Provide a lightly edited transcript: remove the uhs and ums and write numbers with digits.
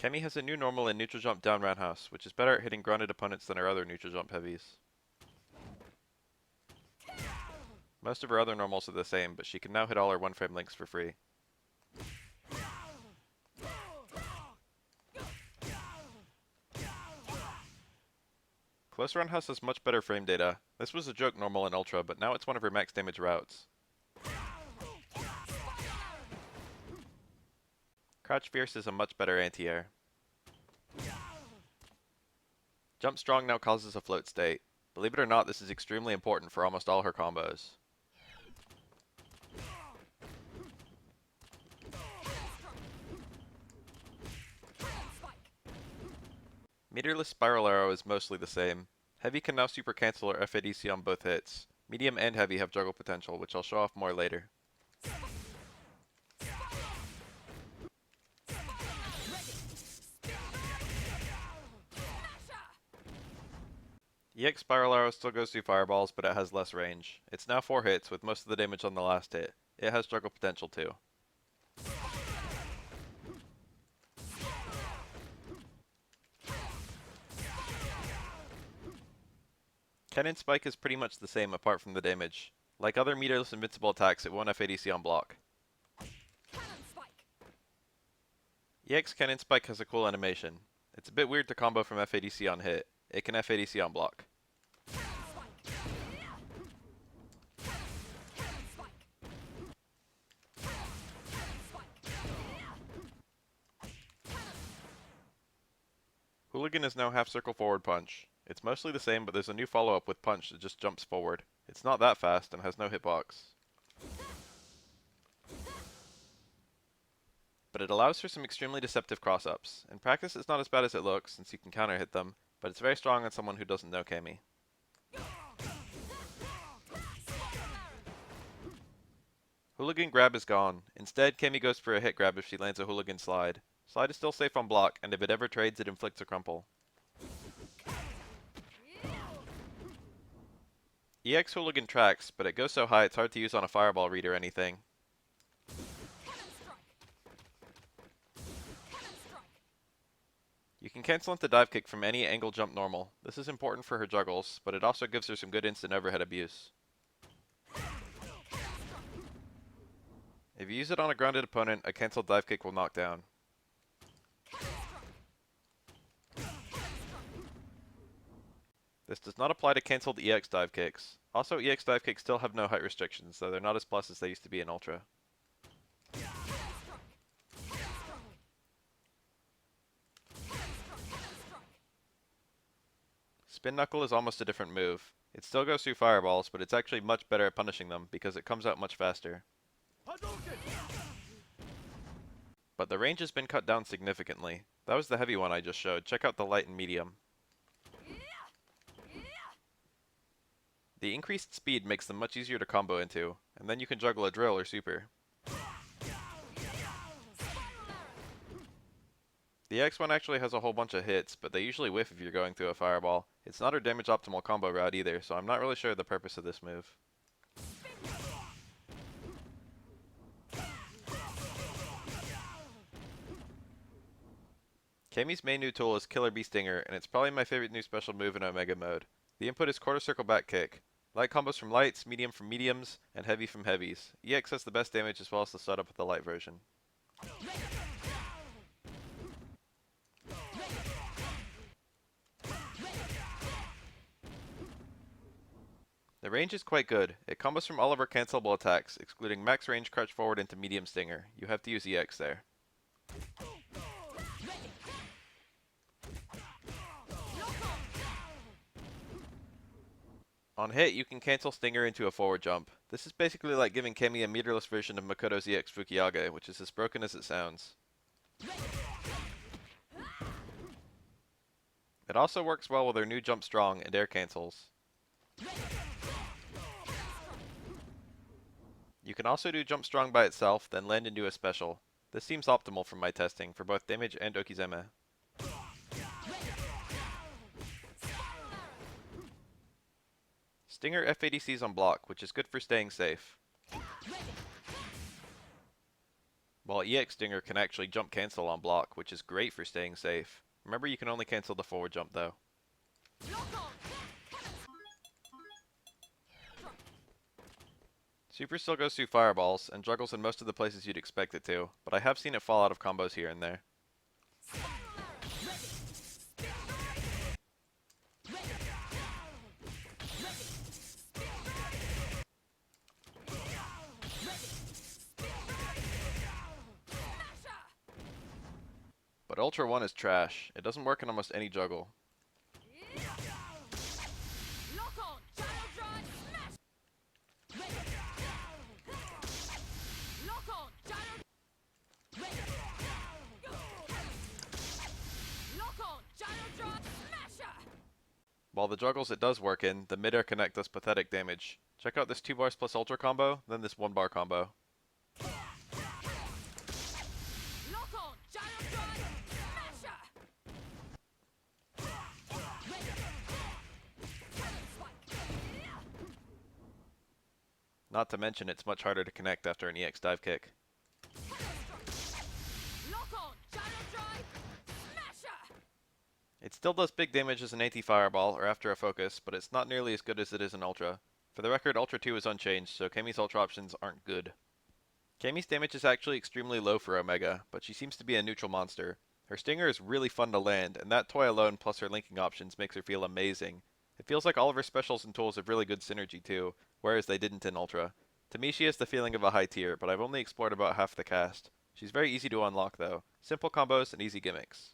Cammy has a new normal in neutral jump down roundhouse, which is better at hitting grounded opponents than her other neutral jump heavies. Most of her other normals are the same, but she can now hit all her one-frame links for free. Close roundhouse has much better frame data. This was a joke normal in Ultra, but now it's one of her max damage routes. Crouch Fierce is a much better anti-air. Jump Strong now causes a float state. Believe it or not, this is extremely important for almost all her combos. Meterless Spiral Arrow is mostly the same. Heavy can now super cancel or FADC on both hits. Medium and Heavy have juggle potential, which I'll show off more later. EX Spiral Arrow still goes through fireballs, but it has less range. It's now 4 hits, with most of the damage on the last hit. It has juggle potential too. Cannon Spike is pretty much the same apart from the damage. Like other meterless invincible attacks, it won't FADC on block. EX Cannon Spike has a cool animation. It's a bit weird to combo from FADC on hit. It can FADC on block. Hooligan is now half circle forward punch. It's mostly the same, but there's a new follow-up with punch that just jumps forward. It's not that fast and has no hitbox. But it allows for some extremely deceptive cross-ups. In practice it's not as bad as it looks, since you can counter hit them, but it's very strong on someone who doesn't know Cammy. Hooligan Grab is gone. Instead, Cammy goes for a hit grab if she lands a Hooligan Slide. Slide is still safe on block, and if it ever trades, it inflicts a crumple. EX Hooligan tracks, but it goes so high it's hard to use on a fireball read or anything. You can cancel into dive kick from any angle jump normal. This is important for her juggles, but it also gives her some good instant overhead abuse. If you use it on a grounded opponent, a cancelled dive kick will knock down. This does not apply to cancelled EX dive kicks. Also, EX dive kicks still have no height restrictions, though they're not as plus as they used to be in Ultra. Spin Knuckle is almost a different move. It still goes through fireballs, but it's actually much better at punishing them because it comes out much faster. But the range has been cut down significantly. That was the heavy one I just showed. Check out the light and medium. The increased speed makes them much easier to combo into, and then you can juggle a drill or super. The X1 actually has a whole bunch of hits, but they usually whiff if you're going through a fireball. It's not her damage optimal combo route either, so I'm not really sure the purpose of this move. Cammy's main new tool is Killer Bee Stinger, and it's probably my favorite new special move in Omega mode. The input is quarter circle back kick. Light combos from lights, medium from mediums, and heavy from heavies. EX has the best damage as well as the setup with the light version. The range is quite good. It combos from all of her cancelable attacks, excluding max range crouch forward into medium stinger. You have to use EX there. On hit, you can cancel Stinger into a forward jump. This is basically like giving Cammy a meterless version of Makoto's EX Fukiyage, which is as broken as it sounds. It also works well with her new Jump Strong and air cancels. You can also do Jump Strong by itself, then land into a special. This seems optimal from my testing, for both damage and Okizeme. Stinger FADCs on block, which is good for staying safe. while EX Stinger can actually jump cancel on block, which is great for staying safe. Remember, you can only cancel the forward jump though. Super still goes through fireballs, and juggles in most of the places you'd expect it to, but I have seen it fall out of combos here and there. But Ultra 1 is trash. It doesn't work in almost any juggle. While the juggles it does work in, the mid-air connect does pathetic damage. Check out this 2 bars plus Ultra combo, then this 1 bar combo. Not to mention it's much harder to connect after an EX dive kick. It still does big damage as an anti-fireball or after a focus, but it's not nearly as good as it is in Ultra. For the record, Ultra 2 is unchanged, so Cammy's Ultra options aren't good. Cammy's damage is actually extremely low for Omega, but she seems to be a neutral monster. Her stinger is really fun to land, and that toy alone plus her linking options makes her feel amazing. It feels like all of her specials and tools have really good synergy too, whereas they didn't in Ultra. To me she has the feeling of a high tier, but I've only explored about half the cast. She's very easy to unlock though. Simple combos and easy gimmicks.